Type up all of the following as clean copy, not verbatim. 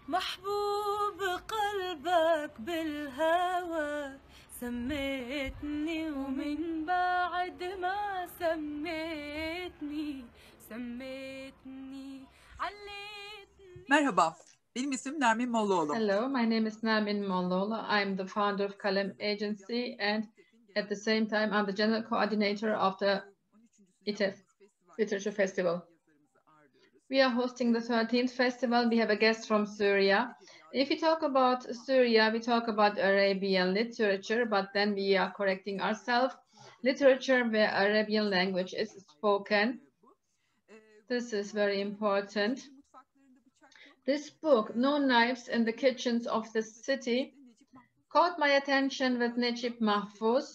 محبوب قلبك بالهوى سميتني ومن بعد ما سميتني عليتني. Merhaba, benim ismim Nermin Mollaoğlu. Hello, my name is Nermin Mollaoğlu. I'm the founder of Kalem Agency, and at the same time, I'm the general coordinator of the ITEF Literature Festival. We are hosting the 13th festival. We have a guest from Syria. If we talk about Syria, we talk about Arabian literature, but then we are correcting ourselves. Literature where Arabian language is spoken. This is very important. This book, No Knives in the Kitchens of the City, caught my attention with Necip Mahfouz.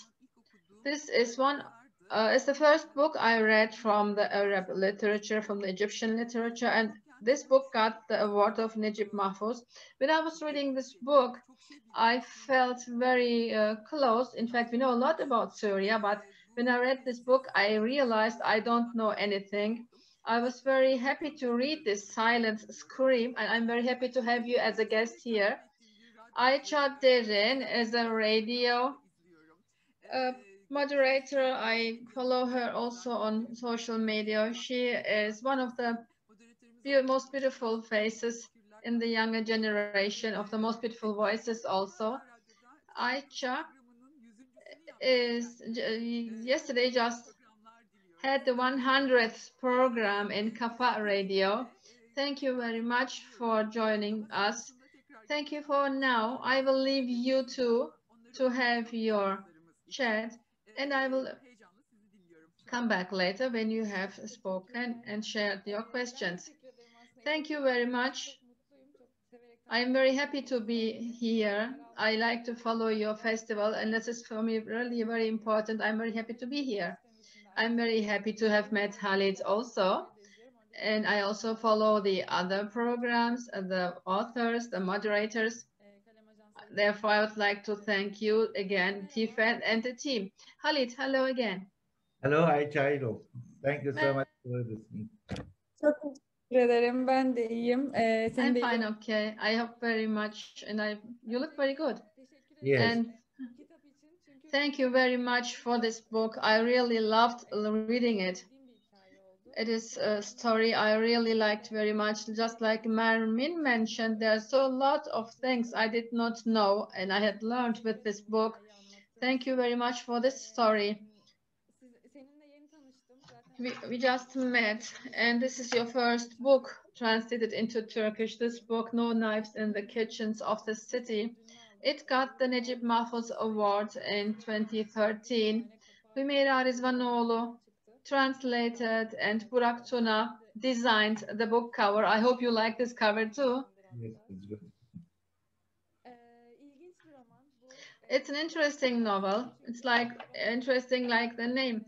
This is it's the first book I read from the Arab literature, from the Egyptian literature, and this book got the award of Necip Mahfouz. When I was reading this book, I felt very close. In fact, we know a lot about Syria, but when I read this book, I realized I don't know anything. I was very happy to read this silent scream, and I'm very happy to have you as a guest here. Ayça Derin is a radio moderator. I follow her also on social media. She is one of the most beautiful faces in the younger generation, of the most beautiful voices also. Ayça is yesterday just had the 100th program in Kafa Radio. Thank you very much for joining us. Thank you for now. I will leave you two to have your chat, and I will come back later when you have spoken and shared your questions. Thank you very much. I'm very happy to be here. I like to follow your festival, and this is for me really very important. I'm very happy to be here. I'm very happy to have met Khalid also. And I also follow the other programs, the authors, the moderators. Therefore, I would like to thank you again, Tifet and the team. Khalid, hello again. Hello, Ayça. Thank you so much for listening. Çok teşekkür ederim. Ben de iyiyim. I'm fine, okay. I hope very much, and you look very good. Yes. And thank you very much for this book. I really loved reading it. It is a story I really liked very much. Just like Nermin mentioned, there's a lot of things I did not know and I had learned with this book. Thank you very much for this story. We just met, and this is your first book translated into Turkish. This book, No Knives in the Kitchens of the City. It got the Necip Mahfouz Award in 2013. Hümeyra Rizvanoğlu translated, and Burak Tuna designed the book cover. I hope you like this cover too. Yes, it's good. It's an interesting novel. It's like interesting like the name.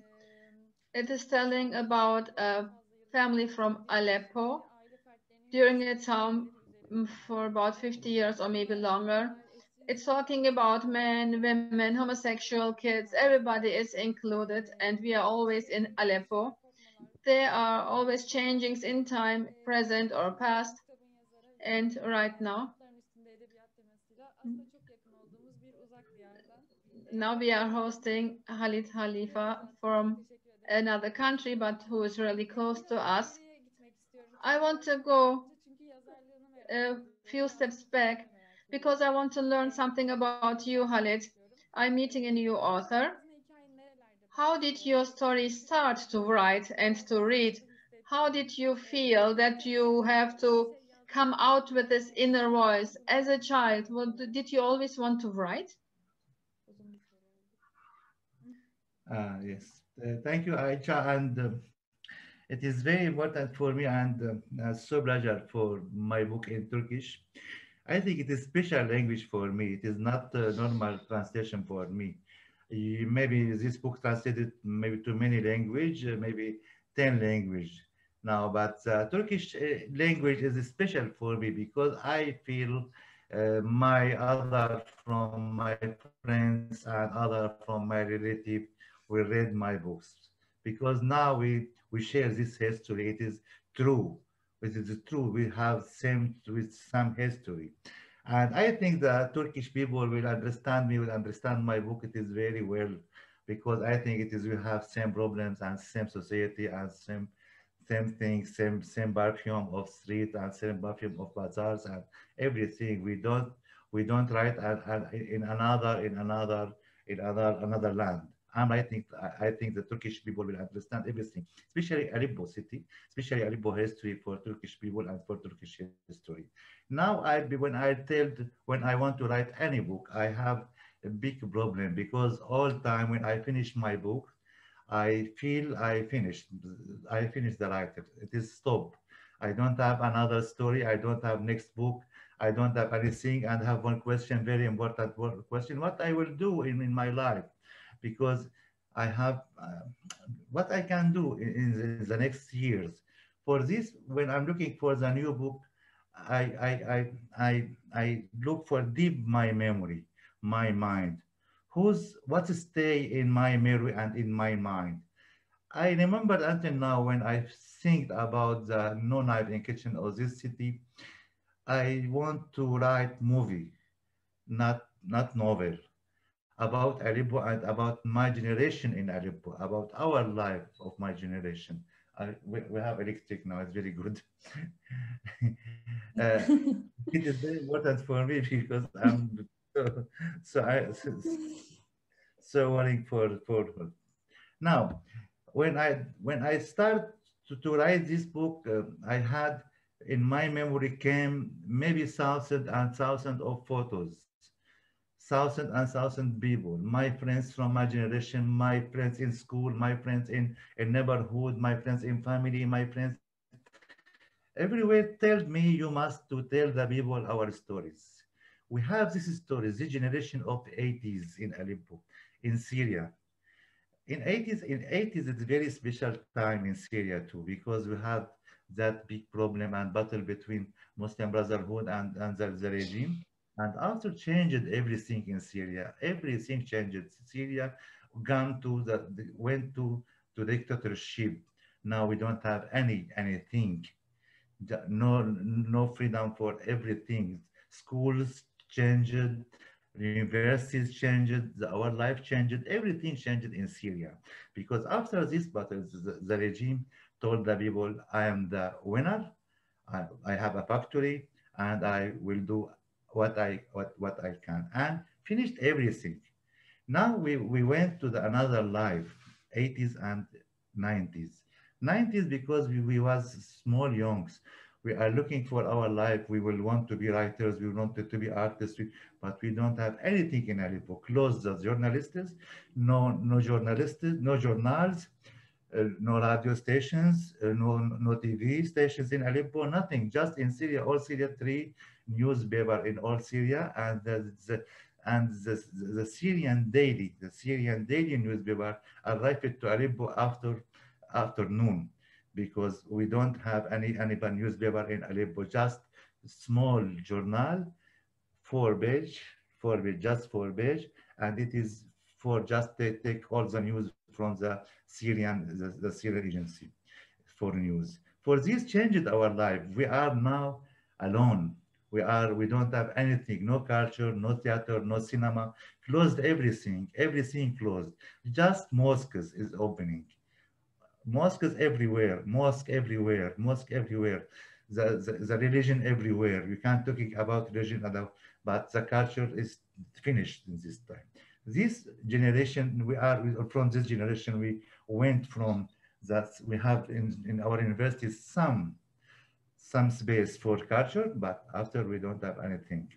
It is telling about a family from Aleppo during a time for about 50 years or maybe longer. It's talking about men, women, homosexual kids. Everybody is included, and we are always in Aleppo. There are always changings in time, present or past, and right now. Now we are hosting Khaled Khalifa from another country, but who is really close to us. I want to go a few steps back because I want to learn something about you, Khaled. I'm meeting a new author. How did your story start to write and to read? How did you feel that you have to come out with this inner voice as a child? Did you always want to write? Yes. Thank you, Ayça. And it is very important for me and so pleasure for my book in Turkish. I think it is special language for me. It is not a normal translation for me. Maybe this book translated maybe to many language, maybe 10 language now, but Turkish language is special for me because I feel my other from my friends and other from my relative will read my books because now we share this history. It is true. It is true. We have same with some history. And I think the Turkish people will understand me, will understand my book. It is very well because I think it is we have same problems and same society and same things, same perfume of street and same perfume of bazaars and everything. We don't write in another land. And I think the Turkish people will understand everything, especially Aleppo city, especially Aleppo history for Turkish people and for Turkish history. Now when I want to write any book, I have a big problem because all time when I finish my book, I feel I finished the writer. It is stop. I don't have another story. I don't have next book. I don't have anything and have one question, very important question. What I will do in my life? Because I have what I can do in the next years. For this, when I'm looking for the new book, I I I look for deep my memory, my mind. What stay in my memory and in my mind. I remember until now when I think about the no knife in kitchen of this city, I want to write movie, not novel, about Aleppo and about my generation in Aleppo, about our life of my generation. We have electric now, it's very good. uh, it is very important for me because I'm so, so I so worrying for now. When I start to write this book, I had in my memory came maybe thousands and thousands of photos, thousands and thousands people, my friends from my generation, my friends in school, my friends in neighborhood, my friends in family, my friends everywhere told me you must to tell the people our stories. We have these stories, the generation of the 80s in Aleppo, in Syria. In 80s, it's a very special time in Syria too, because we have that big problem and battle between Muslim Brotherhood and the regime. And after changed everything in Syria, everything changed. Syria gone went to dictatorship. Now we don't have anything, no freedom for everything. Schools changed, universities changed, our life changed, everything changed in Syria. Because after this battle, the regime told the people, I am the winner, I have a factory, and I will do what I can, and finished everything. Now we went to another life, 80s and 90s. 90s because we was small youngs. We are looking for our life. We will want to be writers. We wanted to be artists, but we don't have anything in Aleppo. Close the journalists, no journalists, no journals, no radio stations, no TV stations in Aleppo, nothing. Just in Syria, all Syria, 3 newspaper in all Syria, and the Syrian daily newspaper arrived to Aleppo after afternoon, because we don't have any newspaper in Aleppo, just small journal, 4 page, 4 page, just 4 page, and it is for just take all the news from the Syrian agency for news. For this changed our life. We are now alone. We don't have anything, no culture, no theater, no cinema, closed everything closed. Just mosques is opening. Mosques everywhere, mosque everywhere. The religion everywhere. We can't talking about religion, but the culture is finished in this time. This generation, from this generation, we went from that we have in our universities some space for culture, but after we don't have anything.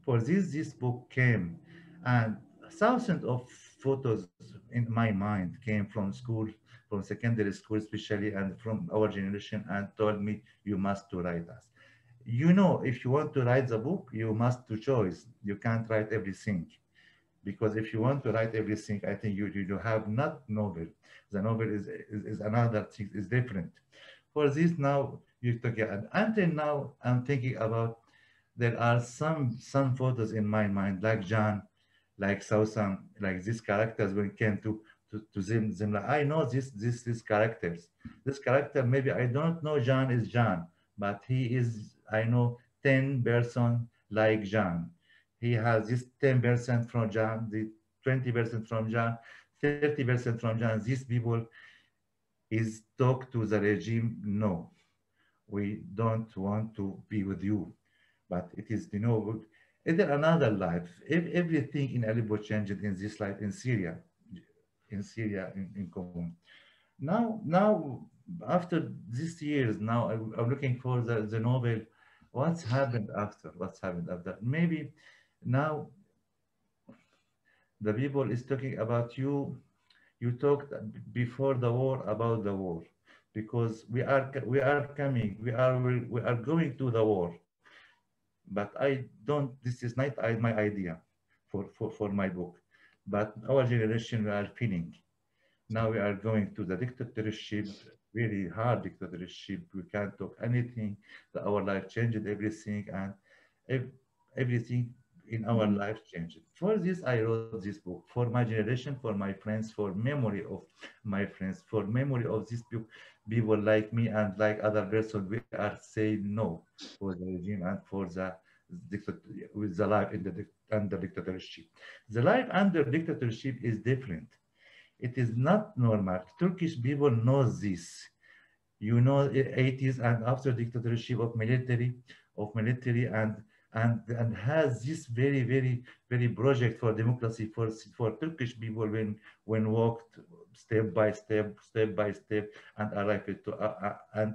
For this book came, and thousands of photos in my mind came from school, from secondary school especially, and from our generation, and told me, you must to write us. If you want to write the book, you must to choose. You can't write everything, because if you want to write everything, I think you have not novel. The novel is another thing, is different. For this now, you took it. And until now, I'm thinking about, there are some photos in my mind, like John, like Sousan, like these characters when it came to Zimla. I know these characters. This character, maybe I don't know John is John, but he is, I know, 10% like John. He has this 10% from John, the 20% from John, 30% from John. These people is talk to the regime, no, we don't want to be with you. But it is, is there another life? If everything in Aleppo changed in this life in Syria in common. Now, after these years, now I'm looking for the Nobel. What's happened after? What's happened after? Maybe now the people is talking about you. You talked before the war about the war, because we are coming. We are going to the war. But I don't. This is not my idea for my book. But our generation, we are feeling. Now we are going to the dictatorship, very hard dictatorship. We can't talk anything. Our life changed everything, and ev- everything in our life changed. For this, I wrote this book for my generation, for my friends, for memory of my friends, for memory of these people like me and like other persons. We are saying no for the regime and for the with the life in under dictatorship. The life under dictatorship is different. It is not normal. Turkish people know this. You know, 80s and after dictatorship of military and has this very project for democracy for Turkish people when walked step by step and arrived to and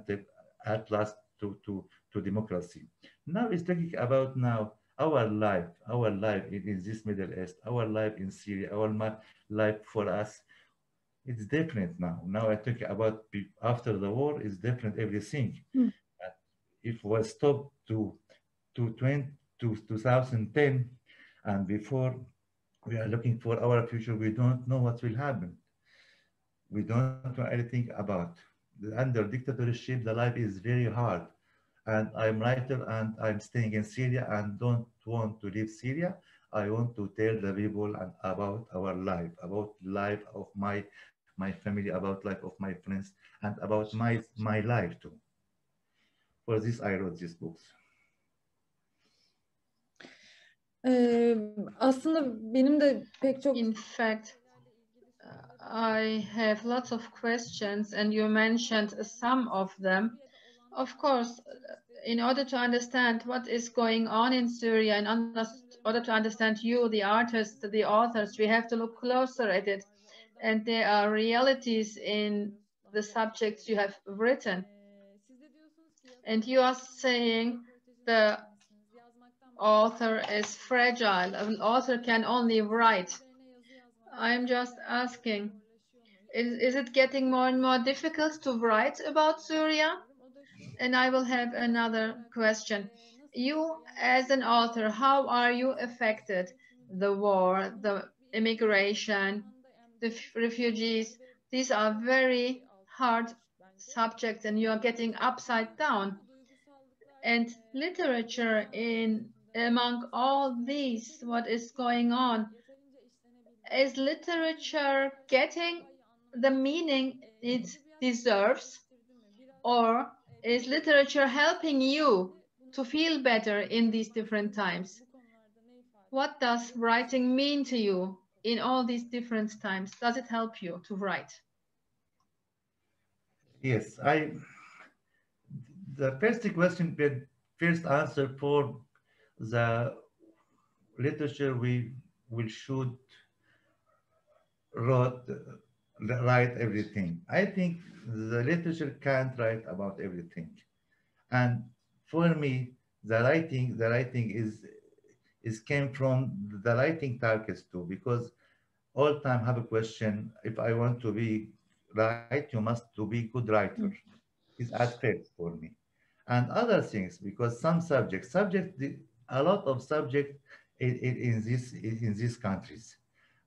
at last to democracy. Now it's talking about now our life in this Middle East, our life in Syria, life for us. It's different now. Now I think about after the war is different everything. If we stop to 2010 and before, we are looking for our future. We don't know what will happen. We don't know anything about. Under dictatorship, the life is very hard. And I'm writer and I'm staying in Syria and don't want to leave Syria. I want to tell the people about our about life of my family, about life of my friends, and about my life too. For this, I wrote these books. Aslında benim de pek çok In fact, I have lots of questions, and you mentioned some of them. Of course, in order to understand what is going on in Syria, in order to understand you, the artists, the authors, we have to look closer at it. And there are realities in the subjects you have written. And you are saying the author is fragile. An author can only write. I'm just asking, is it getting more and more difficult to write about Syria? And I will have another question. You, as an author, how are you affected? The war, the immigration, the refugees, these are very hard subjects and you are getting upside down. And literature among all these, what is going on, is literature getting the meaning it deserves, or is literature helping you to feel better in these different times? What does writing mean to you in all these different times? Does it help you to write? Yes, the first question, first answer for the literature we should write everything. I think the literature can't write about everything. And for me, the writing is came from the writing targets too, because all time have a question. If I want to be right, you must to be good writer. Is at first for me, and other things, because some a lot of subject in these countries,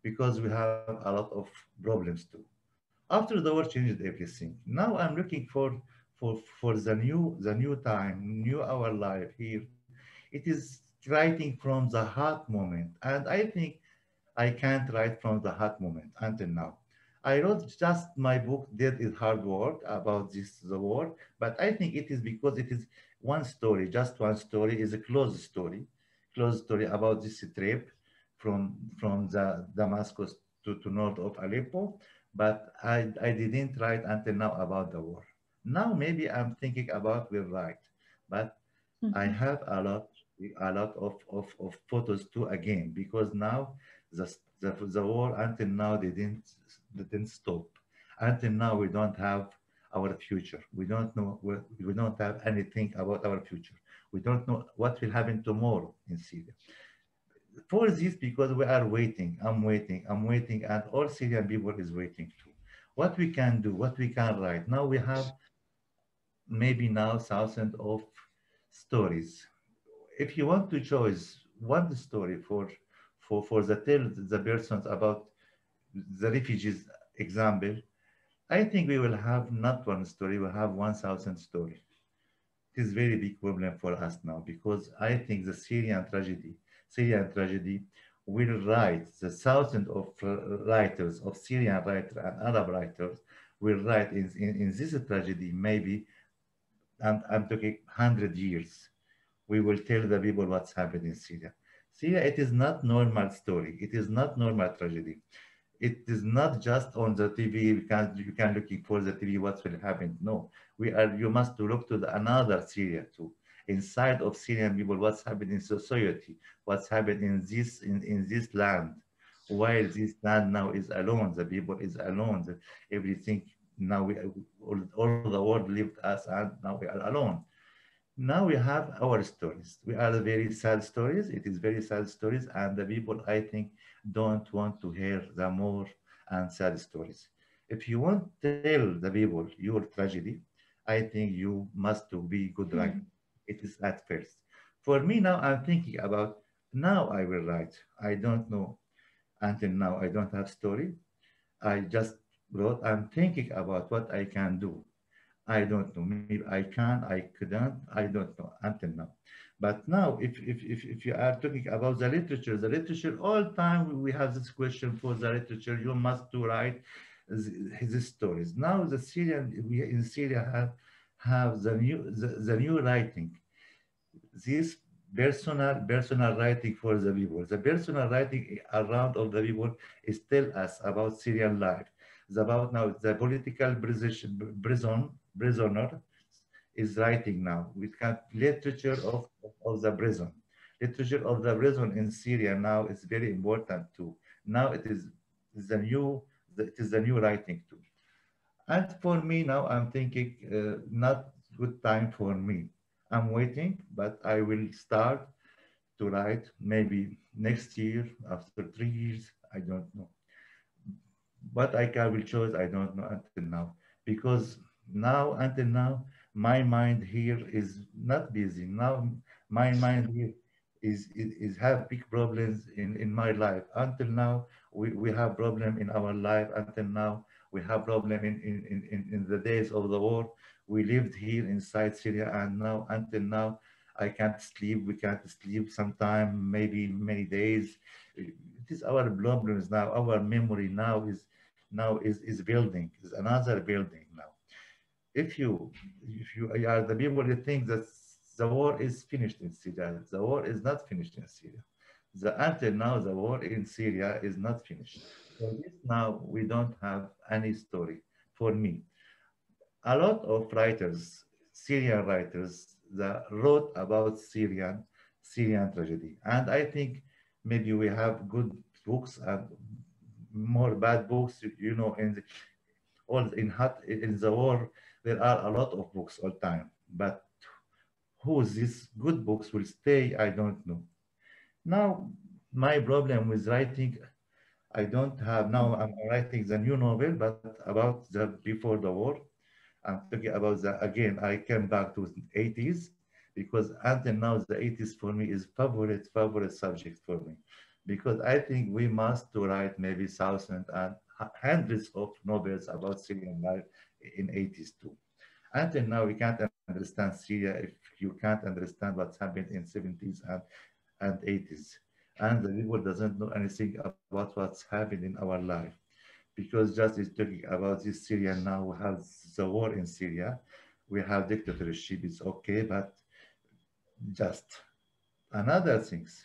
because we have a lot of problems too. After the war changed everything. Now I'm looking for the new time, new our life here. It is writing from the hot moment, and I think I can't write from the hot moment until now. I wrote just my book, Dead is Hard Work, about the war, but I think it is because it is one story, just one story, is a closed story about this trip from the Damascus to north of Aleppo, but I didn't write until now about the war. Now maybe I'm thinking about will write, but I Mhm. have a lot of photos too again because now the war until now they didn't stop. Until now we don't have our future. We don't know we don't have anything about our future. We don't know what will happen tomorrow in Syria. For this, because we are waiting, I'm waiting, and all Syrian people is waiting too. What we can do, what we can write. Now we have maybe now thousands of stories. If you want to choose one story for the tell the persons about the refugees example, I think we will have not one story, we'll have 1,000 stories. It is very big problem for us now because I think the Syrian tragedy will write the thousands of writers, of Syrian writers and Arab writers will write in this tragedy maybe, and I'm talking 100 years we will tell the people what's happened in Syria. Syria, it is not normal story. It is not normal tragedy. It is not just on the TV. You can looking for the TV what will happen. No, you must look to another Syria too. Inside of Syrian people, what's happened in society, what's happened in this land. While this land now is alone, the people is alone. Everything now all the world left us and now we are alone. Now we have our stories. We are very sad stories. It is very sad stories, and the people I think don't want to hear the more and sad stories. If you want to tell the people your tragedy, I think you must to be good writer. Mhm. It is at first. For me now, I'm thinking about now I will write. I don't know until now. I don't have story. I just wrote. I'm thinking about what I can do. I don't know. Maybe I can, I couldn't, I don't know until now. But now, if you are talking about the literature, all time we have this question for the literature. You must to write his stories. Now the Syrian, we in Syria have the new writing. This personal writing for the people. The personal writing around all the people is tell us about Syrian life. It's about now the political prisoner is writing now. We can literature of the prison. Literature of the prison in Syria now is very important too. Now it is the new writing too. And for me now, I'm thinking not good time for me. I'm waiting, but I will start to write maybe next year, after 3 years, I don't know. What I will choose, I don't know until now. Because now, until now, my mind here is not busy. Now, my mind here is have big problems in my life. Until now, we have problem in our life. Until now, we have problem in the days of the war. We lived here inside Syria, and now, until now, I can't sleep. We can't sleep sometime, maybe many days. It is our problems now. Our memory now is building, is another building now. If you are the people who think that the war is finished in Syria, the war is not finished in Syria. Until now, the war in Syria is not finished. For this now, we don't have any story for me. A lot of writers, Syrian writers, that wrote about Syrian tragedy. And I think maybe we have good books and more bad books, in the war, there are a lot of books all time. But who these good books will stay, I don't know. Now, my problem with writing, I don't have now. I'm writing the new novel, but about the before the war. I'm talking about the again. I came back to 80s because until now the 80s for me is favorite subject for me, because I think we must to write maybe thousands and hundreds of novels about Syrian life in 80s too. Until now we can't understand Syria if you can't understand what's happened in 70s and 80s, and the people doesn't know anything about what's happened in our life. because just is talking about this Syria now. We have the war in Syria. We have dictatorship. It's okay, but just another things.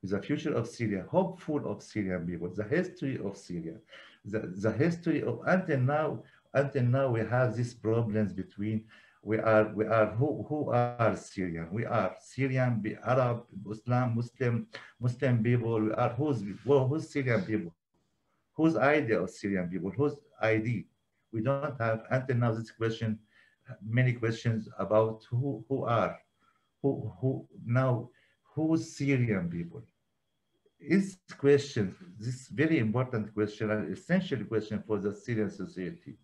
The future of Syria, hopeful of Syrian people, the history of Syria, the history of until now we have these problems between we are who are Syrian? We are Syrian, Arab, Muslim people. We are who's Syrian people? Whose idea of Syrian people? Whose ID? We don't have until now this question, many questions about who now who's Syrian people? This question, this very important question, an essential question for the Syrian society.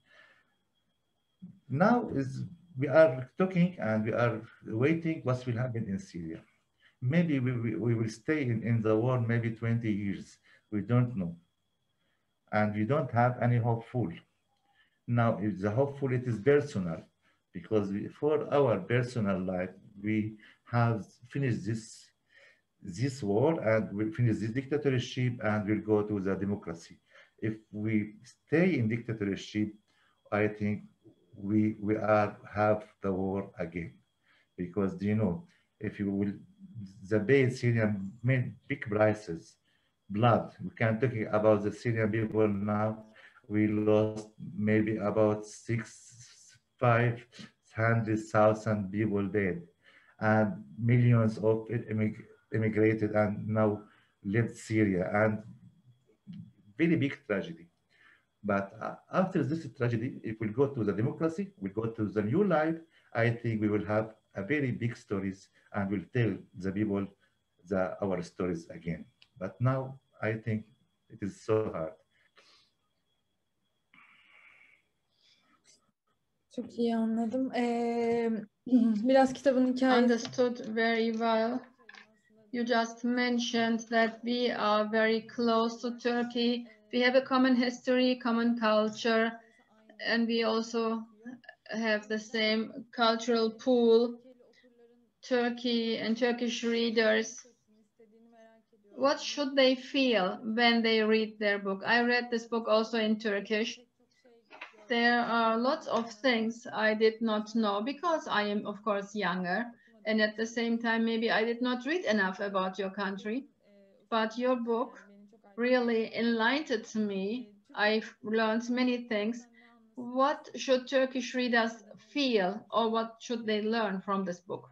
Now is we are talking and we are waiting what will happen in Syria. Maybe we will stay in the war maybe 20 years. We don't know. And we don't have any hopeful. Now, if the hopeful, it is personal, because for our personal life, we have finished this war and we'll finish this dictatorship and we'll go to the democracy. If we stay in dictatorship, I think we have the war again, because if you will the pay Syrian big prices, blood. We can talk about the Syrian people now. We lost maybe about 500,000 people dead, and millions of immigrated and now left Syria, and very big tragedy. But after this tragedy, if we go to the democracy, we go to the new life, I think we will have a very big stories and will tell the people our stories again. But now I think it is so hard. Çok iyi anladım. Biraz kitabın hikayesi. Understood very well. You just mentioned that we are very close to Turkey. We have a common history, common culture, and we also have the same cultural pool. Turkey and Turkish readers, what should they feel when they read their book? I read this book also in Turkish. There are lots of things I did not know because I am, of course, younger. And at the same time, maybe I did not read enough about your country. But your book really enlightened me. I've learned many things. What should Turkish readers feel, or what should they learn from this book?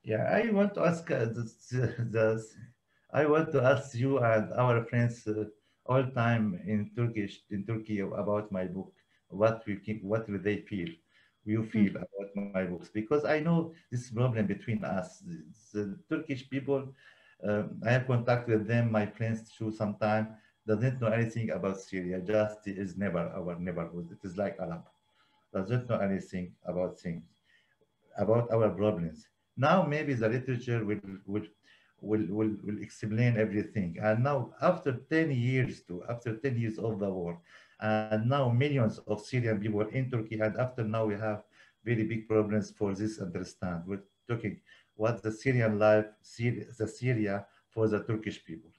Yeah, I want to ask I want to ask you and our friends all time in Turkey about my book. What will they feel? You feel about my books? Because I know this problem between us, the Turkish people. I have contact with them. My friends too. Sometimes doesn't know anything about Syria. Just is never our neighborhood. It is like Aleppo. Doesn't know anything about things, about our problems. Now maybe the literature will explain everything. And now after 10 years after 10 years of the war, and now millions of Syrian people in Turkey, and after now we have very big problems for this understand. We're talking what the Syrian life, the Syria for the Turkish people.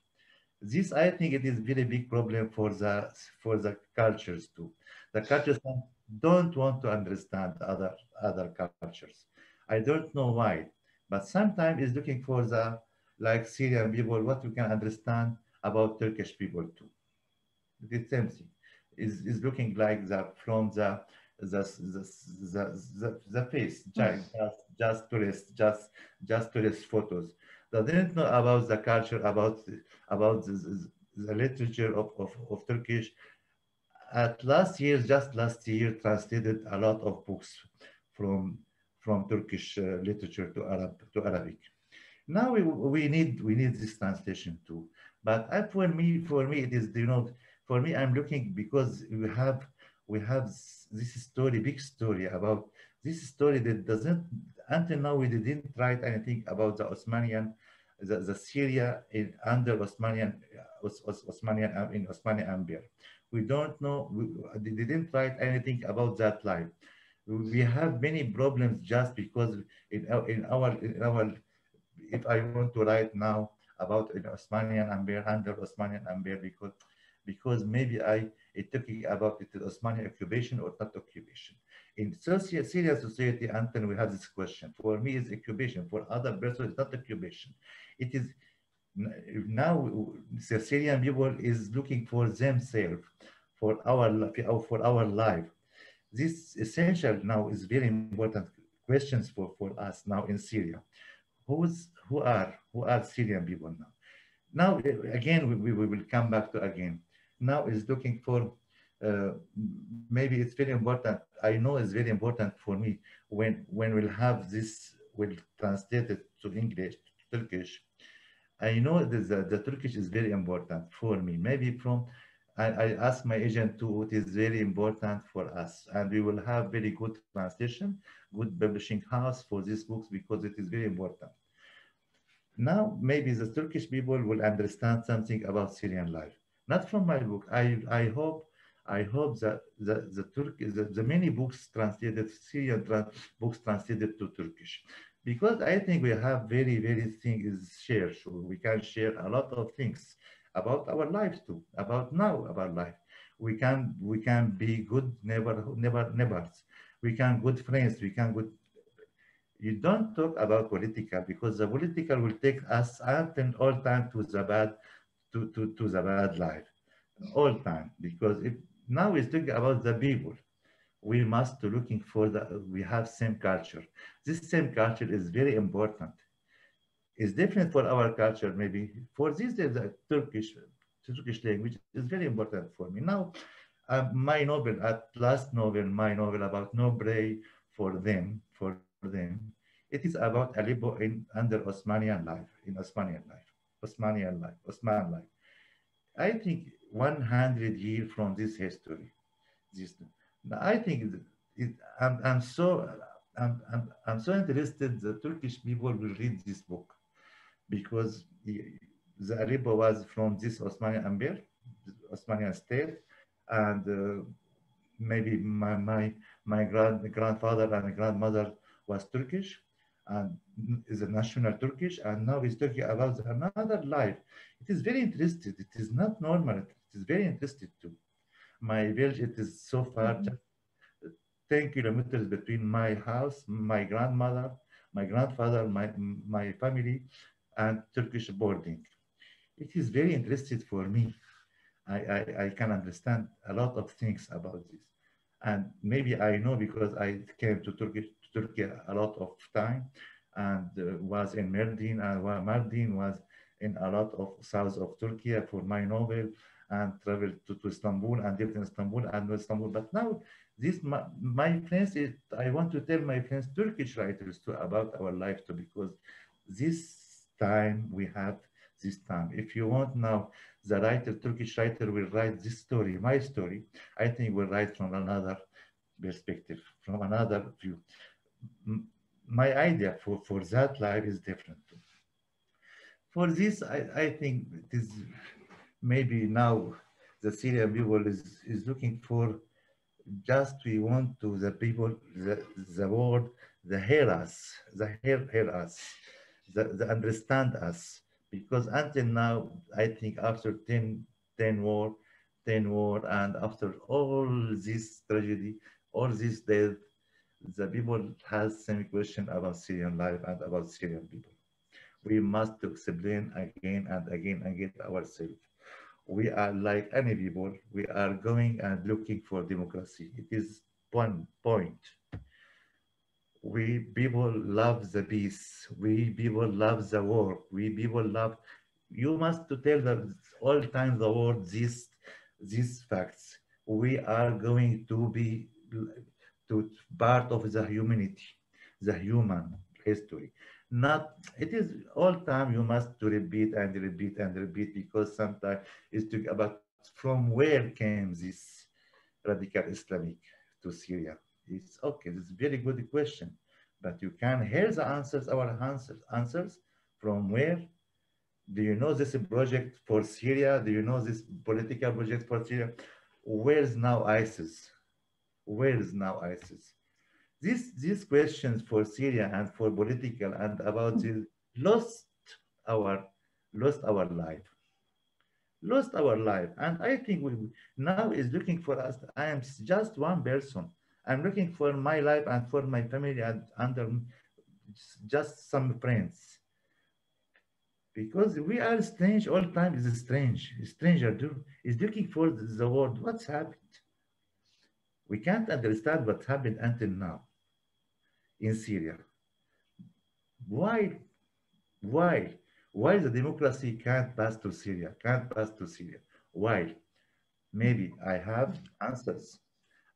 This, I think, it is very big problem for the cultures too. The cultures don't want to understand other cultures. I don't know why, but sometimes it's looking for the like Syrian people, what you can understand about Turkish people too. The same thing is looking like that from the face, just tourist photos. They didn't know about the culture, about the literature of Turkish. Just last year, translated a lot of books from Turkish literature to Arabic. Now we need this translation too. But for me, it is for me, I'm looking because we have this story, big story about this story that doesn't until now we didn't write anything about the Osmanian, the Syria under Osmanian in Osmanian Empire. We don't know. They didn't write anything about that life. We have many problems just because in our if I want to write now about an Osmanian Empire, under Osmanian Empire, because maybe it talking about it is Osmani occupation or not occupation. In Syrian society, until we have this question, for me it's occupation, for other person it's not occupation. It is now the Syrian people is looking for themselves, for our life. This essential now is very important questions for us now in Syria. Who are Syrian people now? Now again we will come back to again. Now is looking for maybe it's very important. I know it's very important for me when we'll have this, will translate it to English, to Turkish. I know that the Turkish is very important for me. Maybe I asked my agent to, it is very important for us. And we will have very good translation, good publishing house for these books because it is very important. Now, maybe the Turkish people will understand something about Syrian life. Not from my book. I hope that the many books translated, books translated to Turkish. Because I think we have very things shared. So we can share a lot of things about our lives too, about life. We can be good neighbors. We can good friends. We can good. You don't talk about political because the political will take us until all time to the bad life, all time. Because if now we're talking about the people, we must looking for we have same culture. This same culture is very important. It's different for our culture, maybe. For this, the Turkish language is very important for me. Now, my novel, my novel about Nobre for them, it is about Aleppo under Osmanian life, Osman life. I think 100 years from this history, I think I'm so interested the Turkish people will read this book because the Aleppo was from this Osmanian Empire, Osmanian state, and maybe my grandfather and grandmother was Turkish and is a national Turkish, and now he's talking about another life. It is very interesting. It is not normal. It is very interesting too. My village, it is so far, 10 kilometers between my house, my grandmother, my grandfather, my family, and Turkish boarding. It is very interesting for me. I can understand a lot of things about this. And maybe I know because I came to Turkey a lot of time and was in Mardin, and Mardin was in a lot of south of Turkey for my novel, and traveled to Istanbul and lived in Istanbul and Istanbul. But now this my friends, I want to tell my friends, Turkish writers too, about our life too, because this time we have this time. If you want now, the writer, Turkish writer will write this story, my story, I think will write from another perspective, from another view. My idea for that life is different. For this, I think it is maybe now the Syrian people is looking for just we want to the people, the world, the hear us, hear us, the understand us. Because until now, I think after 10 war, and after all this tragedy, all this death, the people has same question about Syrian life and about Syrian people. We must explain again and again and get ourselves. We are like any people. We are going and looking for democracy. It is one point. We people love the peace. We people love the war. We people love. You must to tell them all time the world these facts. We are going to be part of the humanity, the human history. Not it is all time you must to repeat and repeat and repeat, because sometimes it's to about from where came this radical Islamic to Syria. It's okay, it's a very good question, but you can hear the answers, our answers from where. Do you know this project for Syria? Do you know this political project for Syria? Where's now ISIS? Where is now ISIS? These questions for Syria and for political and about this lost our lost our life, lost our life. And I think we now is looking for us. I am just one person. I'm looking for my life and for my family and under just some friends. Because we are strange all the time is strange. Stranger do is looking for the word. What's happened? We can't understand what happened until now in Syria. Why? Why? Why the democracy can't pass to Syria? Can't pass to Syria? Why? Maybe I have answers,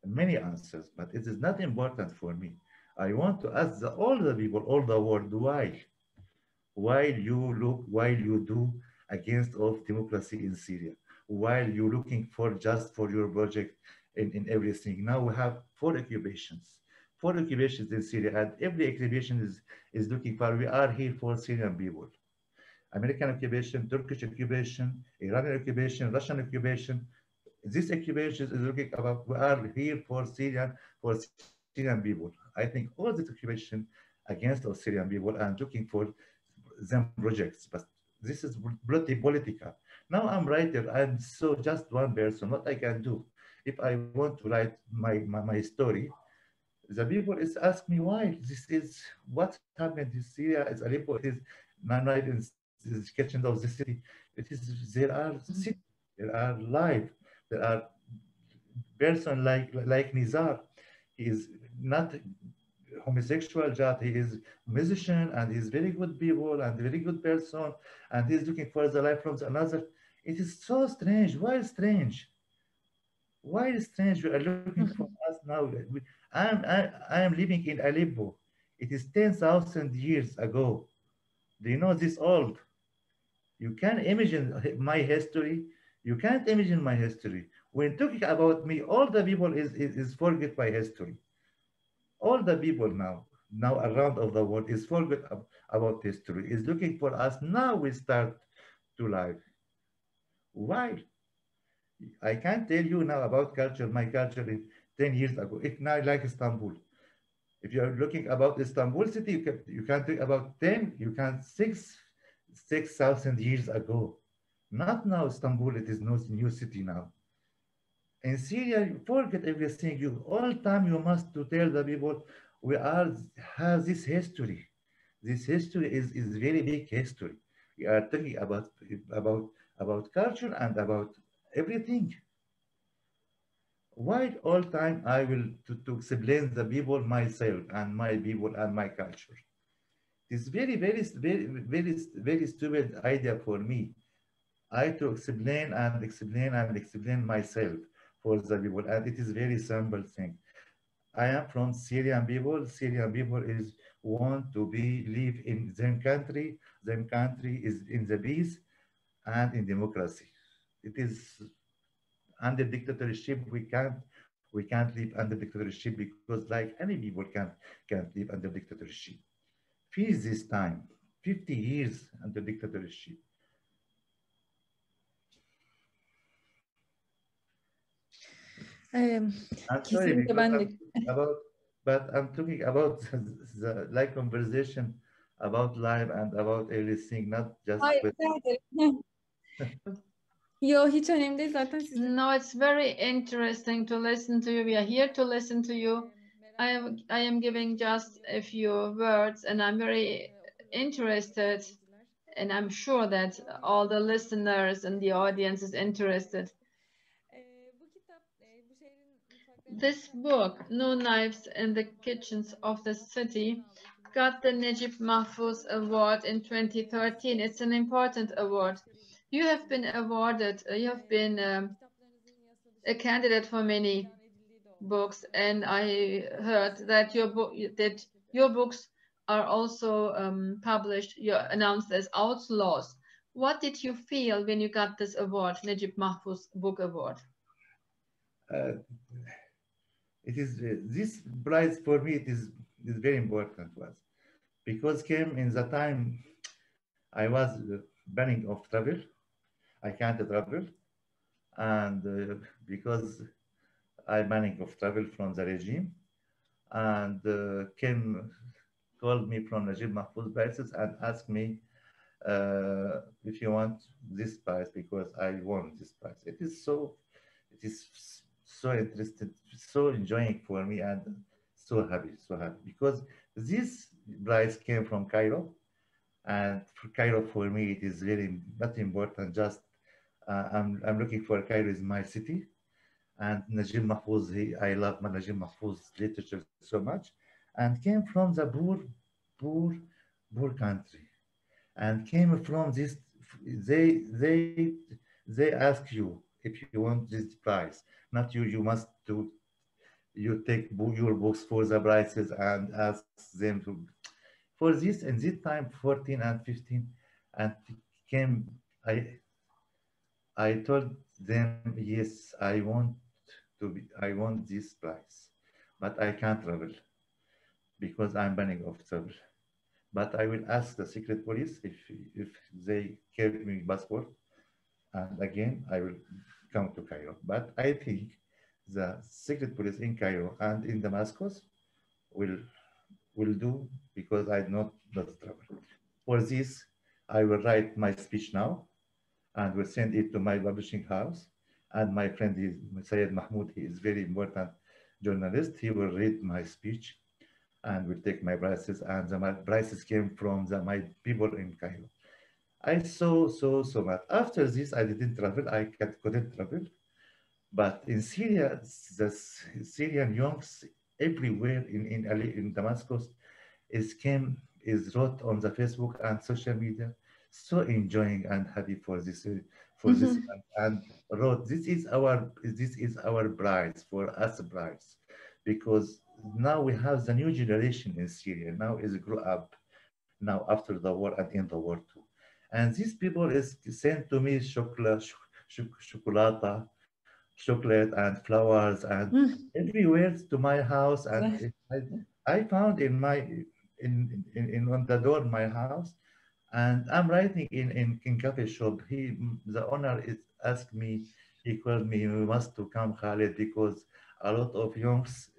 many answers, but it is not important for me. I want to ask all the people, all the world, why? While you look, while you do against of democracy in Syria, while you looking for just for your project in everything. Now we have four occupations in Syria, and every occupation is looking for, we are here for Syrian people. American occupation, Turkish occupation, Iranian occupation, Russian occupation. This occupation is looking about, we are here for Syrian people. I think all this occupation against of Syrian people and looking for them projects, but this is political. Now I'm writer, I'm so just one person, what I can do. If I want to write my story, the people is ask me why this is what happened in Syria, is Aleppo, it is man right in the kitchen of the city. It is there are life, there are person like Nizar. He is not homosexual, just he is musician and he's very good people and very good person and he's looking for the life from another. It is so strange. Why strange? Why strange? You are looking for us now. I am living in Aleppo. It is 10,000 years ago. Do you know this old? You can imagine my history. You can't imagine my history. When talking about me, all the people is forget my history. All the people now around of the world is forget about history, is looking for us. Now we start to live. Why? I can't tell you now about culture, my culture in 10 years ago. It's not like Istanbul. If you're looking about Istanbul city, you can think about 10, you can 6,000 years ago. Not now Istanbul, it is no new city now. In Syria, you forget everything. You all time you must to tell the people we are have this history. This history is very big history. We are talking about culture and about everything. Why all time I will to explain the people myself and my people and my culture. It's very stupid idea for me. I to explain myself for the people, and it is very simple thing. I am from Syrian people. Syrian people is want to be live in their country. Their country is in the peace and in democracy. It is under dictatorship. We can't live under dictatorship because like any people can't live under dictatorship. Feel this time, 50 years under dictatorship. I'm sorry Kesinlikle because ben de. I'm talking about the like conversation about life and about everything, not just Hayır, with. rica ederim. Yo, hiç önemli değil zaten siz. No, it's very interesting to listen to you. We are here to listen to you. I am giving just a few words, and I'm very interested, and I'm sure that all the listeners and the audience is interested. This book, No Knives in the Kitchens of the City, got the Najib Mahfouz Award in 2013. It's an important award. You have been awarded, you have been a candidate for many books, and I heard that your books are also published, you're announced as outlaws. What did you feel when you got this award, Najib Mahfouz Book Award? It is this prize for me. It is very important was because came in the time I was banning of travel. I can't travel, and because I banning of travel from the regime, and came called me from Najib Mahfouz Prices and asked me if you want this prize because I won this prize. It is so interesting, so enjoying for me, and so happy because this prize came from Cairo, and for Cairo for me it is very not important. Just I'm looking for Cairo is my city, and Najib Mahfouz. I love Najib Mahfouz's literature so much, and came from the poor, poor country, and came from this. They they they ask you if you want this prize, not you. You must do. You take your books for the prices and ask them to for this and this time 14 and 15 and came I told them yes I want this prize but I can't travel because I'm banning of travel but I will ask the secret police if they give me passport and again I will come to Cairo but I think the secret police in Cairo and in Damascus will will do because I not travel. For this, I will write my speech now and will send it to my publishing house. And my friend is Syed Mahmoud. He is very important journalist. He will read my speech and will take my prices. And my prices came from my people in Cairo. I saw so much. After this, I didn't travel. Couldn't travel. But in Syria, the Syrian youngs everywhere in Damascus is wrote on the Facebook and social media, so enjoying and happy for this and wrote this is our prize for us prize because now we have the new generation in Syria now is grew up now after the war and in the war too, and these people is sent to me chocolate and flowers and everywhere to my house and I found in on the door of my house and I'm writing in cafe shop the owner is asked me he called me you must to come Khaled because a lot of youngs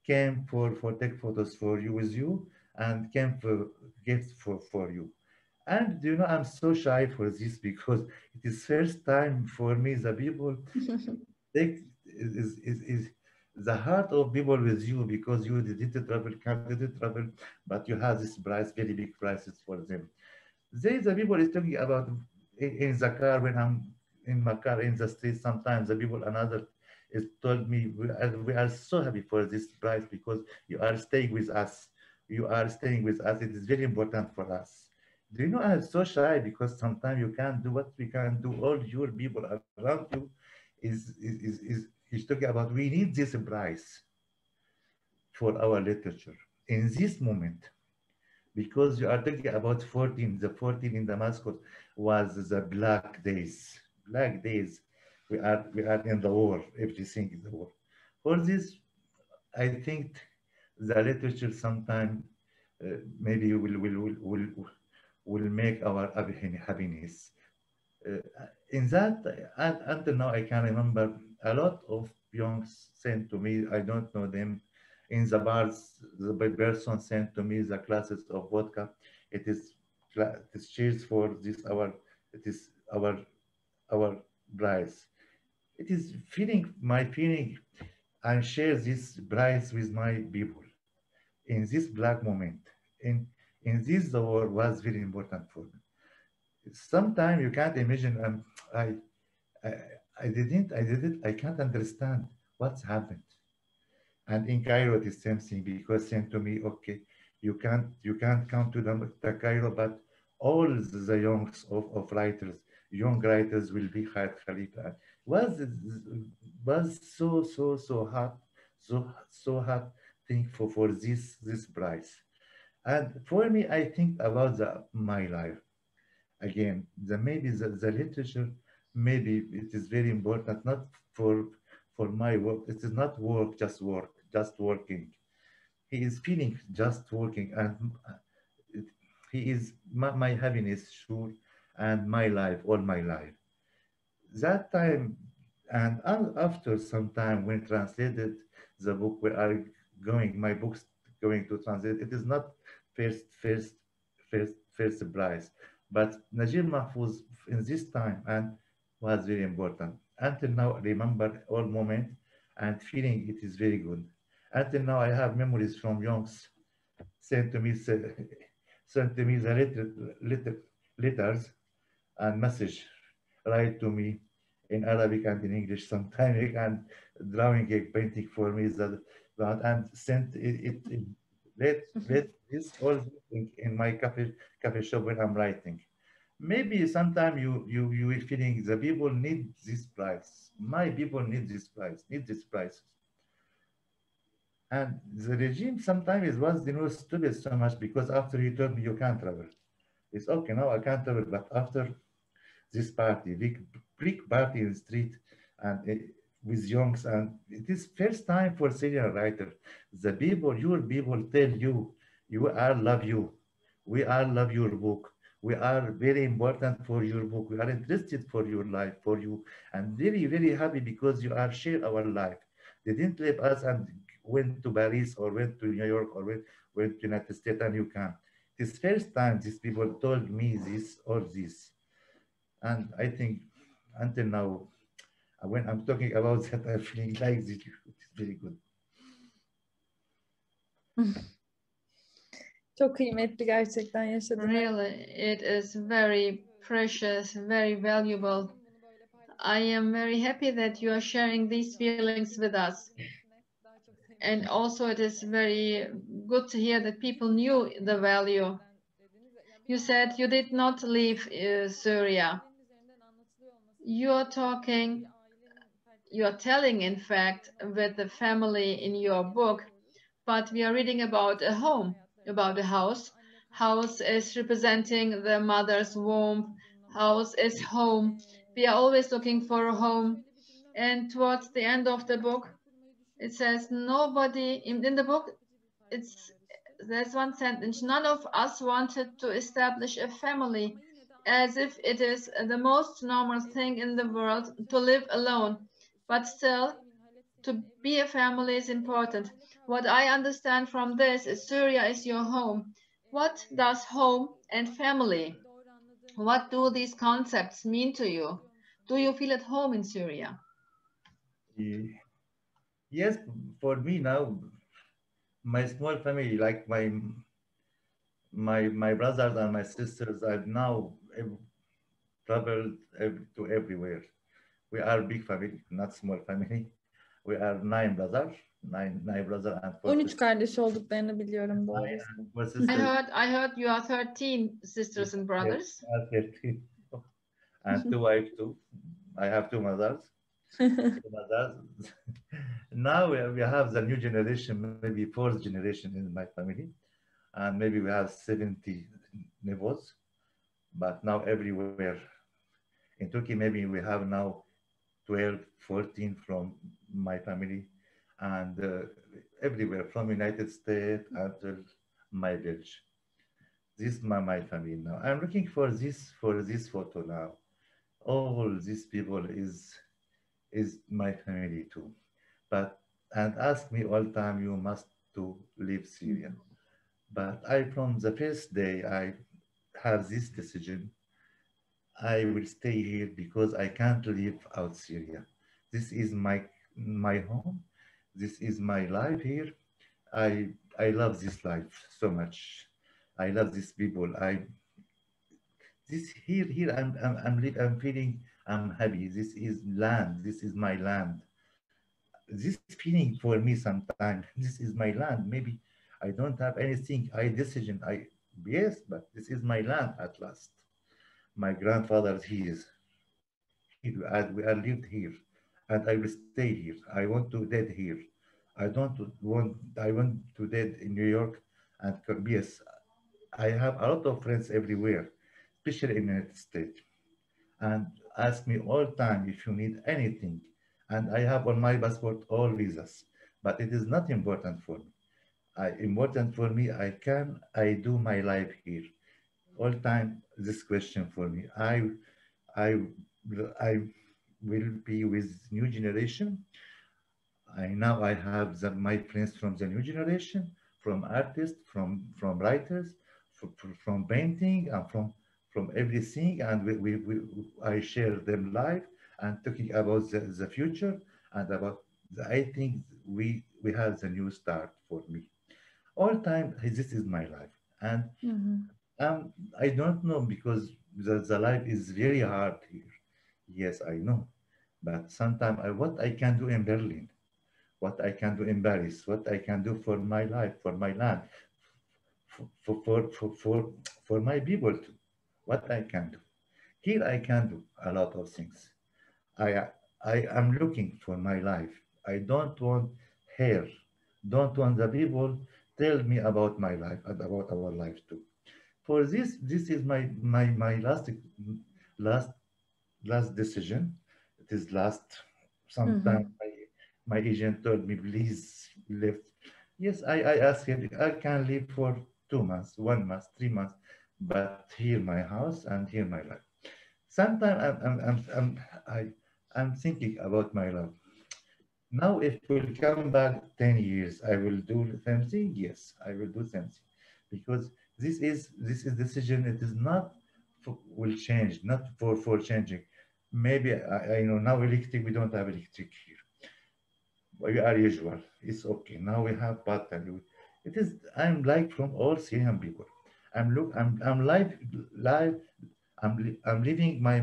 came for take photos for you with you and came for gifts for you and you know I'm so shy for this because it is first time for me the people take is the heart of people with you because you didn't travel, can't travel, but you have this price, very big prices for them. They the people is talking about in the car when I'm in my car in the street. Sometimes the people another is told me we are so happy for this price because you are staying with us. You are staying with us. It is very important for us. Do you know I'm so shy because sometimes you can't do what we can do. All your people around you is talking about we need this price for our literature in this moment because you are talking about 14 the 14 in Damascus was the black days we are in the war everything is the war for this I think the literature sometime maybe will make our happiness uh, in that until now I can remember a lot of youngs sent to me I don't know them in the bars the person sent to me the glasses of vodka it is it is cheers for this it is our prize it is feeling my feeling and share this prize with my people in this black moment in this the war was very important for me sometimes you can't imagine I I, I can't understand what's happened. And in Cairo, it is same thing because sent to me, okay, you can't come to the Cairo, but all the youngs of writers, young writers will be Khaled Khalifa. Was was so hard, so hard thing for this prize. And for me, I think about my life again maybe the literature maybe it is very important not for my work it is not work just working he is feeling just working and he is my happiness sure and my life all my life that time and after some time when translated the book where I going my books going to translate it is not first first prize But Najib Mahfouz in this time and was very important. Until now, I remember all moment and feeling it is very good. Until now, I have memories from youngs sent to me, sent to me the letters and message write to me in Arabic and in English sometimes and drawing a painting for me that and sent it let this all in my cafe shop when I'm writing. Maybe sometime you will feeling the people need this price. My people need this price. And the regime sometimes was stupid so much because after he told me you can't travel. It's okay now I can't travel, but after this party, big party in the street and with youngs, and it is first time for Syrian writer. The people, your people tell you, you are love you. We are love your book. We are very important for your book. We are interested for your life, for you, and very, very happy because you are share our life. They didn't leave us and went to Paris or went to New York or went to United States and you can. This first time these people told me this or this. And I think until now, when I'm talking about that, I'm feeling like this. It's very good. Çok kıymetli gerçekten yaşadığım. Really, it is very precious, very valuable. I am very happy that you are sharing these feelings with us. And also it is very good to hear that people knew the value. You said you did not leave Syria. You are talking, you are telling, in fact, with the family in your book, but we are reading about a home, about a house. House is representing the mother's womb. House is home. We are always looking for a home. And towards the end of the book, it says nobody in the book. There's one sentence. None of us wanted to establish a family, as if it is the most normal thing in the world to live alone. But still, to be a family is important. What I understand from this is Syria is your home. What does home and family? What do these concepts mean to you? Do you feel at home in Syria? Yes, for me now, my small family, like my brothers and my sisters, I've now traveled to everywhere. We are big family, not small family. We are nine brothers and 13 kardeş olduklarını biliyorum bu arada. four sisters. I heard you are 13 sisters and brothers. Yes, 13. And two wives too. I have two mothers. Now we have the new generation, maybe fourth generation in my family, and maybe we have 70 nephews. But now everywhere in Turkey, maybe we have now 12, 14 from my family, and everywhere from United States until my village. This is my family now. I'm looking for this photo now. All these people is my family too. But and ask me all time you must to leave Syria. But I from the first day I have this decision. I will stay here because I can't live out Syria. This is my home. This is my life here. I love this life so much. I love these people. This here I'm feeling I'm happy. This is land. This is my land. This feeling for me sometimes. This is my land. Maybe I don't have anything. I decision. Yes, but this is my land at last. My grandfather he is here. We are lived here, and I will stay here. I want to dead here. I want to dead in New York, and yes, I have a lot of friends everywhere, especially in the United States, and ask me all time if you need anything, and I have on my passport all visas, but it is not important for me. Important for me, I do my life here. All time this question for me. I will be with new generation. Now I have my friends from the new generation, from artists, from writers, from painting, and from from everything, and I share them live and talking about the future and about I think we have the new start for me. All time, this is my life, and I don't know because the life is very hard here. Yes, I know, but sometimes what I can do in Berlin, what I can do in Paris, what I can do for my life, for my land, for my people too. What I can do. Here I can do a lot of things. I I am looking for my life. I don't want her, don't want the people tell me about my life and about our life too. For this is my last last decision. It is last. Sometime my agent told me, please live. Yes, I asked him, I can live for 2 months, 1 month, 3 months, but here my house and here my life. Sometimes I'm thinking about my life. Now, if we'll come back 10 years, I will do something. Yes, I will do something because this is decision. It is not will change, not for changing. Maybe I know now electric. We don't have electric here. We are usual. It's okay. Now we have pattern. It is. I'm like from all Syrian people. I'm live. I'm living my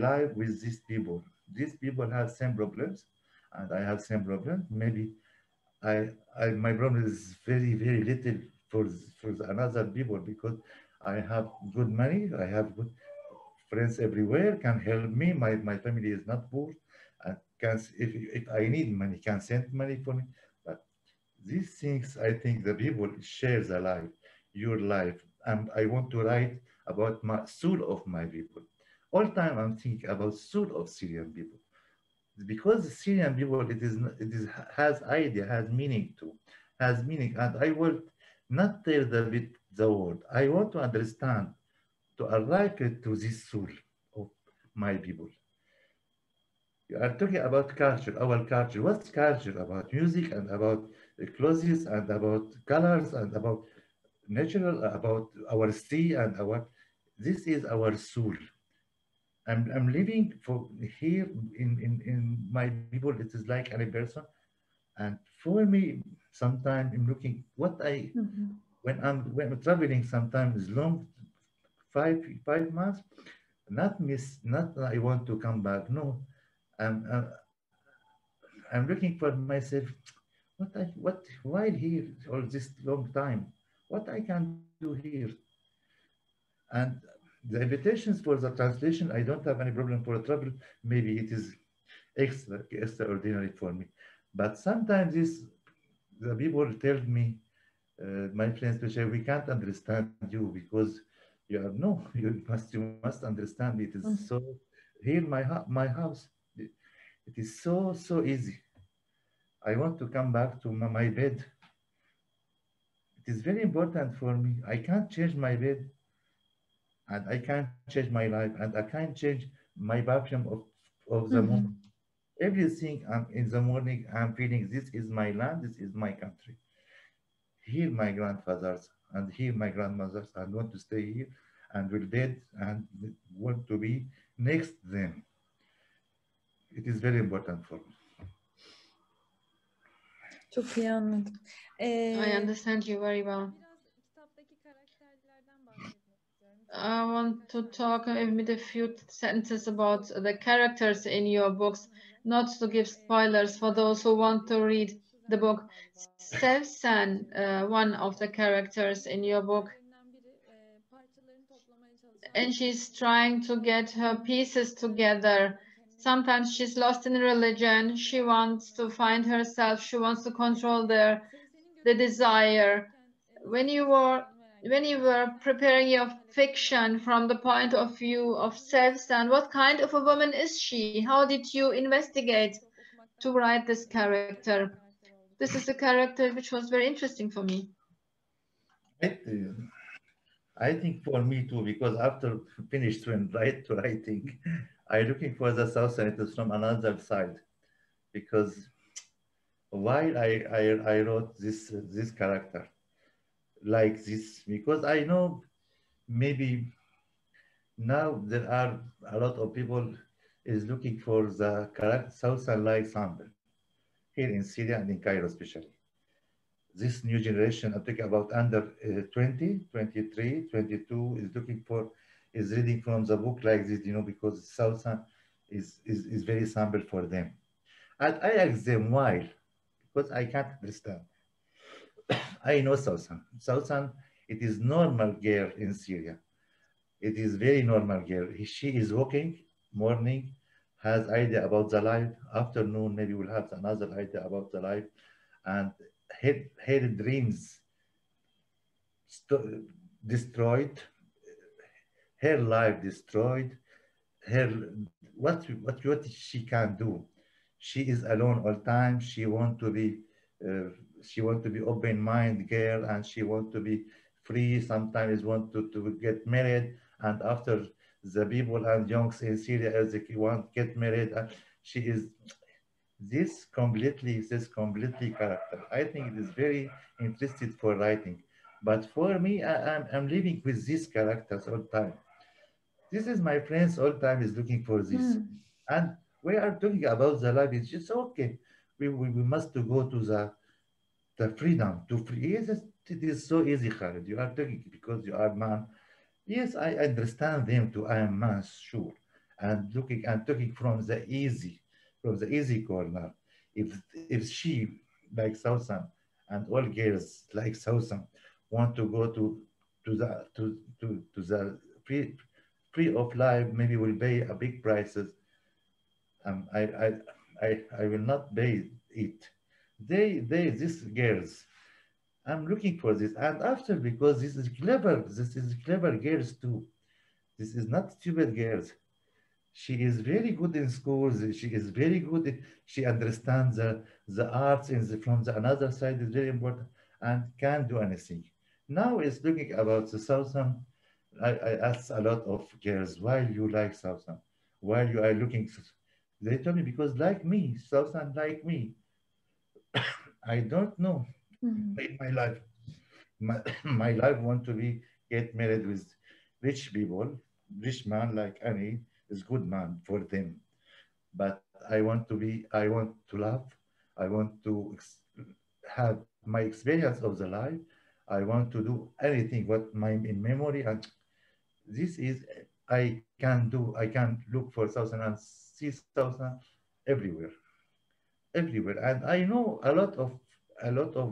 life with these people. These people have same problems, and I have same problems. Maybe my problem is very little for the another people because I have good money. I have good friends everywhere. Can help me. My family is not poor. And can if I need money, can send money for me. But these things, I think the people share the life, your life. And I want to write about my soul of my people. All time I'm thinking about soul of Syrian people. Because the Syrian people, it is has idea, has meaning too, has meaning. And I will not tell the word. I want to understand, to arrive to this soul of my people. You are talking about culture, our culture. What's culture? About music and about clothes and about colors and about natural, about our sea and our. This is our soul. I'm living for here in my people. It is like any person, and for me, sometimes I'm looking what I when I'm traveling. Sometimes long, five months. Not miss. Not I want to come back. No, I'm I'm, I'm looking for myself. What while here all this long time? What I can do here? And the invitations for the translation, I don't have any problem for travel. Maybe it is extraordinary for me. But sometimes the people tell me, my friends, especially, we can't understand you because you are no, you must understand. It is so here my house. It is so easy. I want to come back to my bed. It is very important for me. I can't change my bed, and I can't change my life, and I can't change my perfume of the morning. Everything in the morning, I'm feeling this is my land, this is my country. Here, my grandfathers and here, my grandmothers, I want to stay here and will dead and want to be next them. It is very important for me. Çok iyi anladım. I understand you very well. Biraz kitaptaki karakterlerden bahsetmek istiyorum. I want to talk with a few sentences about the characters in your books, not to give spoilers for those who want to read the book. Sevsen, one of the characters in your book, Parçalarını toplamaya çalışan and she's trying to get her pieces together. Sometimes she's lost in religion. She wants to find herself. She wants to control the desire. When you were preparing your fiction from the point of view of Sevsen, what kind of a woman is she? How did you investigate to write this character? This is a character which was very interesting for me. I think for me too, because after finished when writing, I looking for the South Senators from another side, because while I wrote this character like this, because I know maybe now there are a lot of people is looking for the correct Southern light sample here in Syria and in Cairo especially. This new generation, I'm talking about under 20, 23, 22, is looking for, is reading from the book like this, you know, because Southern is very sample for them. And I ask them why, because I can't understand. I know Southern. Southern, it is normal girl in Syria. It is very normal girl. She is walking, morning, has idea about the life. Afternoon, maybe will have another idea about the life. And her dreams destroyed, her life destroyed, her what she can do. She is alone all time. Uh, she want to be open mind girl, and she want to be free. Sometimes want to get married, and after the people and youngs in Syria as they want get married, she is this completely character. I think it is very interested for writing, but for me, I'm living with these characters all the time. This is my friends all the time is looking for this. And we are talking about the life. It's just okay. We must to go to the freedom to free. Yes, it is so easy, Khalid. You are talking because you are man. Yes, I understand them too. I am man, sure. And looking and talking from the easy corner. If she like Southern and all girls like Southern want to go to the free of life, maybe will pay a big prices. Um, I, I, I will not pay it. These girls, I'm looking for this. And after, because this is clever girls too. This is not stupid girls. She is very good in schools. She is very good. She understands the arts from the another side is very important and can do anything. Now it's looking about the Southern. I ask a lot of girls, why you like Southern? Why you are looking? They told me because like me, Southern like me. I don't know in my life. My life want to be get married with rich people, rich man like any is good man for them. But I want to love, I want to have my experience of the life. I want to do anything what my in memory, and this is I can look for thousand and see thousand everywhere, everywhere. And I know a lot of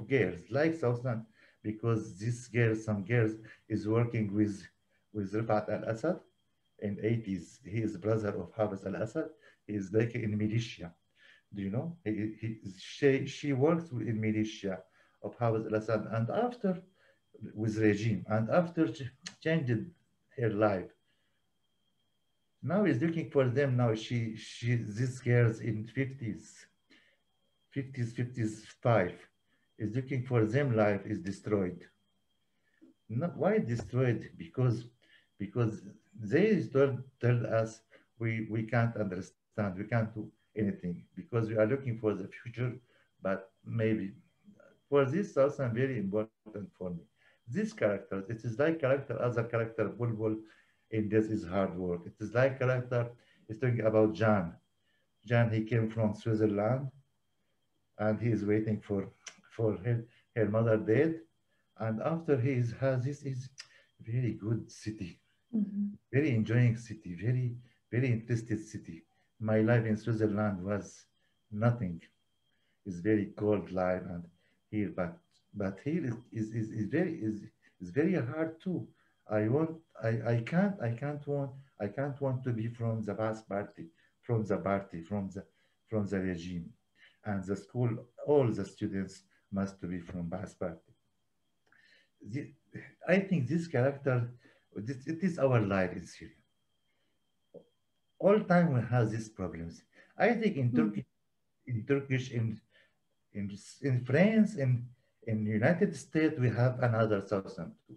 girls like thousand because this girl, some girls is working with Rifat al-Assad in 80s. He is brother of Hafiz al-Assad. He is like in militia. Do you know? She works in militia of Hafiz al-Assad, and after with regime, and after changed her life. Now is looking for them. Now she this girls in 55 is looking for them. Life is destroyed. Not why destroyed? Because they tell us we can't understand, we can't do anything because we are looking for the future, but maybe for this also very important for me. These characters, it is like character, other character, Bulbul in this is hard work. It is like character, is talking about John. John, he came from Switzerland and he is waiting for her mother dead. And after has this is very good city, very enjoying city, very interested city. My life in Switzerland was nothing. It's very cold life and here, but here is very hard too. I can't want to be from the past party, from the regime, and the school. All the students must to be from past party. The, I think this character, it is our life in Syria. All time we have these problems. I think in Turkish, in France, in United States, we have another Southern too,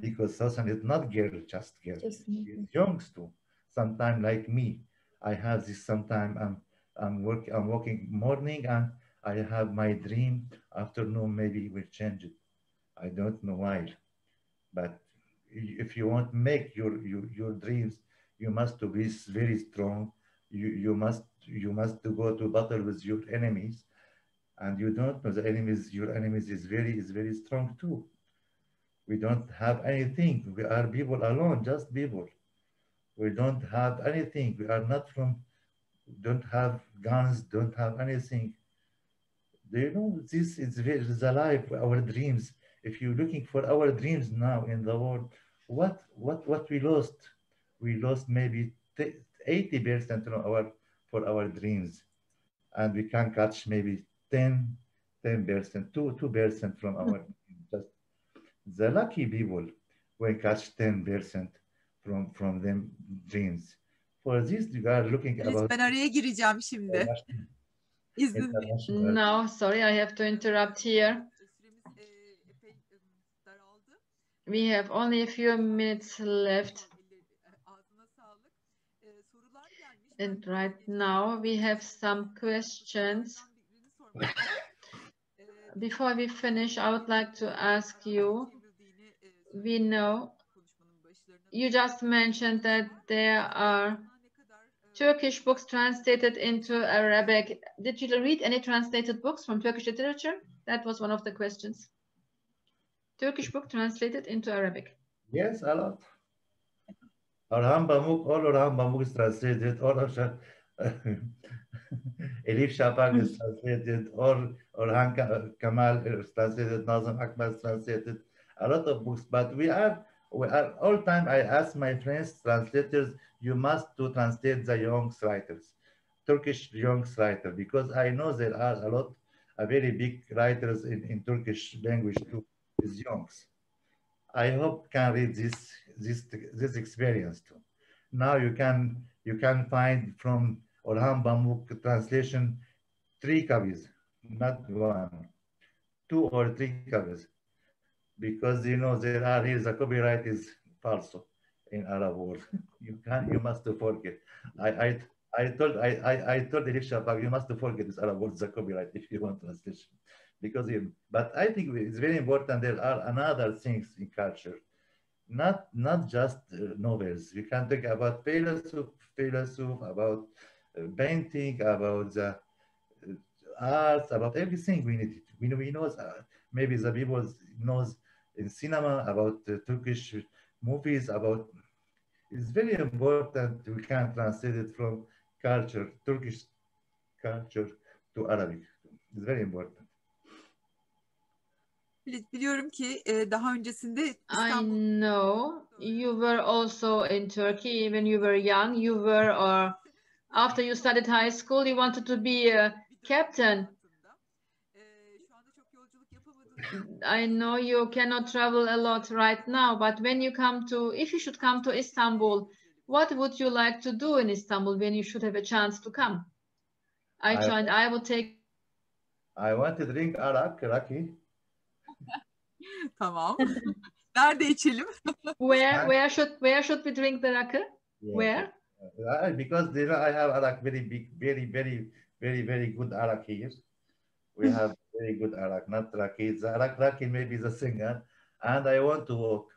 because Southern is not girl, just girl. She is youngs too. Sometime like me, I have this. Sometime I'm working morning and I have my dream. Afternoon maybe will change it. I don't know why, but if you want to make your dreams, you must to be very strong. You must to go to battle with your enemies, and you don't know the enemies. Your enemies is very strong too. We don't have anything. We are people alone, just people. We don't have anything. We are not from. Don't have guns. Don't have anything. Do you know this is the life, our dreams? If you're looking for our dreams now in the world, what we lost? We lost maybe 80% of our for our dreams, and we can catch maybe 10%, 2% from our just the lucky people will catch 10% from them dreams. For this, you are looking Khalid, about ben araya gireceğim şimdi. İzninle. international. No, sorry, I have to interrupt here. Süremiz epey daraldı. We have only a few minutes left. Ağzına sağlık. Sorular gelmiş. And right now we have some questions. Before we finish, I would like to ask you, we know you just mentioned that there are Turkish books translated into Arabic. Did you read any translated books from Turkish literature? That was one of the questions. Turkish book translated into Arabic. Yes, a lot. Orhan Pamuk, all Orhan Pamuk is translated, all of Elif Shafak is translated, or Orhan Kamal is translated, Nazım Akbar is translated, a lot of books, but we are all time I ask my friends, translators, you must to translate the young writers, Turkish young writer, because I know there are a lot of very big writers in Turkish language too, is youngs. I hope can read this experience too. Now you can find from Orhan Pamuk translation 3 copies, not 1, 2 or 3 copies, because you know there are here the copyright is falso in Arab world. You must forget. I told Elif Shafak, you must forget this Arab world the copyright if you want translation. Because but I think it's very important. There are another things in culture, not just novels. We can talk about philosophy, about painting, about the arts, about everything we need. We know maybe the people knows in cinema about Turkish movies. About it's very important. We can translate it from culture, Turkish culture to Arabic. It's very important. Biliyorum ki daha öncesinde I İstanbul know you were also in Turkey when you were young. You were, or after you studied high school, you wanted to be a captain. Şu anda çok yolculuk yapamadığını I know you cannot travel a lot right now, but when you come to, if you should come to Istanbul, what would you like to do in Istanbul when you should have a chance to come? Ayça and I will take. I want to drink arak, raki. Tamam. Nerede içelim? Where should we drink the rakı? Yes. Where? Because there I have arak very big, very good arak here. We have very good arak, not raki. The raki maybe the singer, and I want to walk.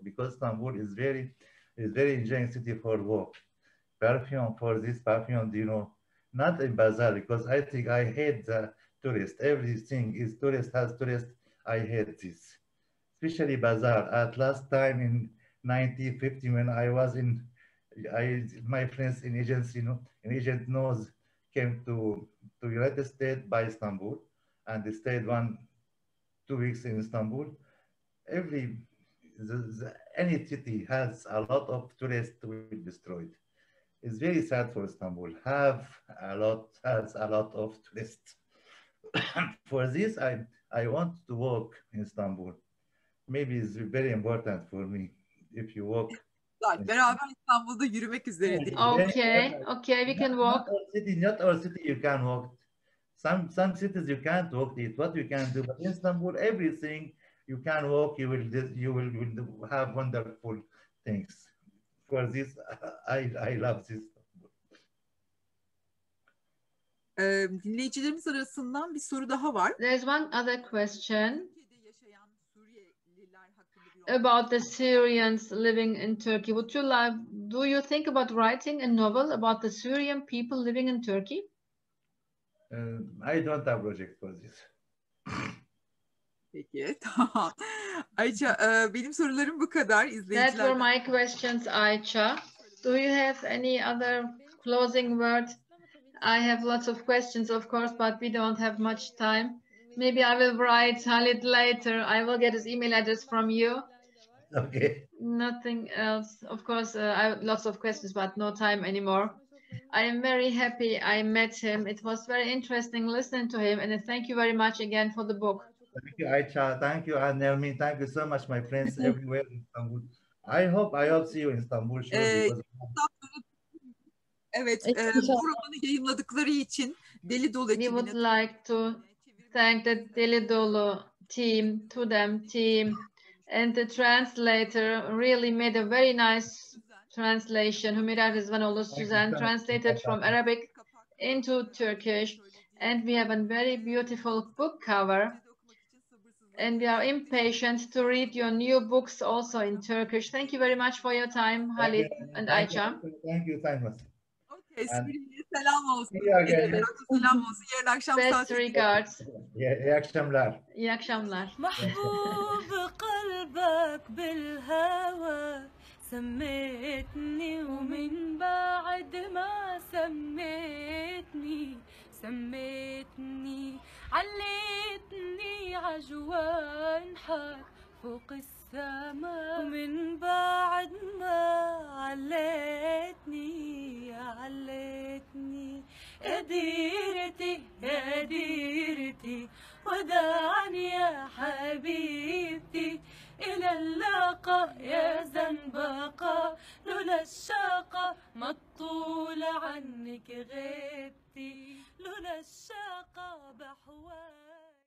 Because Istanbul is very enjoying city for walk. Perfume for this perfume, you know, not in bazaar, because I think I hate the tourist. Everything is tourist has tourist. I hate this, especially bazaar. At last time in 1950 when I was in, my friends in agency, agent knows, came to United States by Istanbul, and they stayed 2 weeks in Istanbul. Any city has a lot of tourists to be destroyed. It's very sad for Istanbul. Has a lot of tourists. For this, I want to walk in Istanbul. Maybe it's very important for me if you walk. Beraber İstanbul'da yürümek üzereyiz. Okay, we can walk. Not all city you can walk. Some cities you can't walk it. What you can do, but in Istanbul, everything you can walk. You will have wonderful things. For this, I love this. Dinleyicilerimiz arasından bir soru daha var. There's one other question. Türkiye'de yaşayan Suriyeliler hakkında bir about the Syrians living in Turkey. Do you think about writing a novel about the Syrian people living in Turkey? I don't have project for this. Peki, tamam. Ayça, benim sorularım bu kadar. That were my questions, Ayça. Do you have any other closing word? I have lots of questions, of course, but we don't have much time. Maybe I will write Khalid later. I will get his email address from you. Okay. Nothing else. Of course, I have lots of questions, but no time anymore. I am very happy I met him. It was very interesting listening to him, and thank you very much again for the book. Thank you, Ayça. Thank you, Nermin. Thank you so much, my friends everywhere in Istanbul. I hope see you in Istanbul, sure, because Evet, bu romanı yayımladıkları için Deli Dolu We would like to thank the Deli Dolu team, and the translator really made a very nice translation. Hümeyra Rizvanoğlu Suzan translated from Arabic into Turkish, and we have a very beautiful book cover. And we are impatient to read your new books also in Turkish. Thank you very much for your time, Khalid and Ayça. Thank you, Thank Syria'ya selam olsun. you. Selam olsun. Yarın akşam Best saat regards. İyi akşamlar. İyi akşamlar. محبوب قلبك بالهوى سميتني ومن بعد ما سميتني عليتني عجوانحك فوق السما ومن بعد ما عليتني يا ديرتي وداعا يا حبيبتي إلى اللقاء يا زنبقة لولا الشاقة ما الطول عنك غبتي لولا الشاقة بحوالي